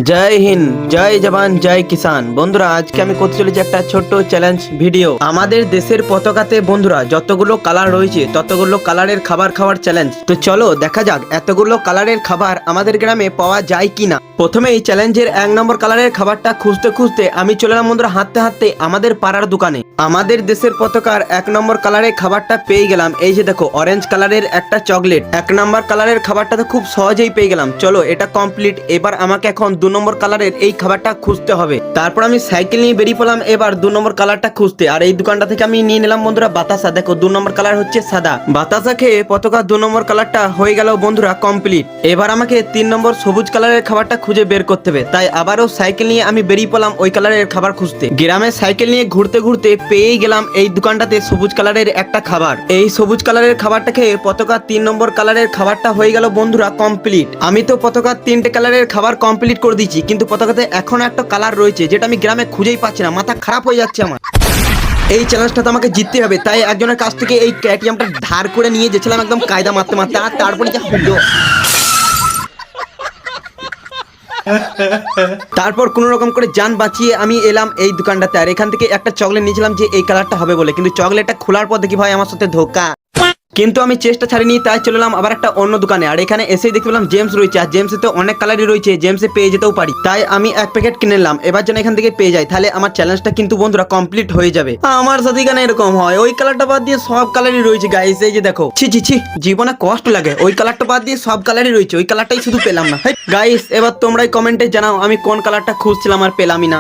জয় হিন্দ, জয় জওয়ান, জয় কিষান। বন্ধুরা, আজকে আমি করতে চলেছি একটা ছোট্ট চ্যালেঞ্জ ভিডিও। আমাদের দেশের পতাকাতে বন্ধুরা যতগুলো কালার রয়েছে ততগুলো কালারের খাবার খাওয়ার চ্যালেঞ্জ। তো চলো দেখা যাক এতগুলো কালারের খাবার আমাদের গ্রামে পাওয়া যায় কিনা। প্রথমে এই চ্যালেঞ্জের 1 নম্বর কালারের খাবারটা খুঁজতে খুঁজতে আমি চলে এলাম বন্ধুরা হাঁটতে হাঁটতে আমাদের পাড়ার দোকানে। আমাদের দেশের পতাকার 1 নম্বর কালারের খাবারটা পেয়ে গেলাম। এই যে দেখো, অরেঞ্জ কালারের একটা চকলেট। 1 নম্বর কালারের খাবারটা তো খুব সহজেই পেয়ে গেলাম। চলো, এটা কমপ্লিট। এবার আমাকে এখন 2 নম্বর কালারের এই খাবারটা খুঁজতে হবে। তারপর আমি সাইকেল নিয়ে বেরিয়ে পড়লাম এবার 2 নম্বর কালারটা খুঁজতে। আর এই দোকানটা থেকে আমি নিয়ে নিলাম বন্ধুরা বাতাসা। দেখো, 2 নম্বর কালার হচ্ছে সাদা। বাতাসা খেয়ে পতাকা 2 নম্বর কালারটা হয়ে গেল বন্ধুরা কমপ্লিট। এবার আমাকে 3 নম্বর সবুজ কালারের খাবারটা খুঁজে বের করতে হবে। তাই আবারও সাইকেল নিয়ে আমি বেরিয়ে পড়লাম ওই কালারের খাবার খুঁজতে। গ্রামে সাইকেল নিয়ে ঘুরতে ঘুরতে পেয়েই গেলাম এই দোকানটাতে সবুজ কালারের একটা খাবার। এই সবুজ কালারের খাবারটা খেয়ে পতাকা 3 নম্বর কালারের খাবারটা হয়ে গেল বন্ধুরা কমপ্লিট। আমি তো পতাকা 3টে কালারের খাবার কমপ্লিট করে দিয়েছি, কিন্তু পতাকাতে এখন একটা কালার রয়েছে যেটা আমি গ্রামে খুঁজেই পাচ্ছি না। মাথা খারাপ হয়ে যাচ্ছে আমার। এই চ্যালেঞ্জটা তো আমাকে জিততে হবে। তাই একজনের কাছ থেকে এই কেটিএমটা ধার করে নিয়ে গেছিলাম একদম কায়দা মারতে মারতে। আর তারপরে যা হলো, তারপর কোন রকম করে যান বাঁচিয়ে আমি এলাম এই দোকানটাতে। আর এখান থেকে একটা চকলেট নিয়েছিলাম যে এই কালারটা হবে বলে, কিন্তু চকলেটটা খোলার পর দেখি ভাই আমার সাথে ধোকা। কিন্তু আমি চেষ্টা ছাড়িনি, তাই চলে এলাম আবার একটা অন্য দোকানে। আর এখানে এসেই দেখতে পেলাম জেমস রয়েছে। আর জেমসে তো অনেক কালারই রয়েছে, জেমসে পেয়ে যেতেও পারি। তাই আমি 1 প্যাকেট কিনে নিলাম। এবার যেন এখান থেকে পেয়ে যাই, তাহলে আমার চ্যালেঞ্জটা কিন্তু বন্ধুরা কমপ্লিট হয়ে যাবে। আমার সাথে এখানে এরকম হয়, ওই কালারটা বাদ দিয়ে সব কালারই রয়েছে গাইস। এই যে দেখো, ছি ছি ছি, জীবনে কষ্ট লাগে। ওই কালারটা বাদ দিয়ে সব কালারই রয়েছে, ওই কালারটাই শুধু পেলাম না। গাইস, এবার তোমরাই কমেন্টে জানাও আমি কোন কালারটা খুঁজছিলাম আর পেলামই না।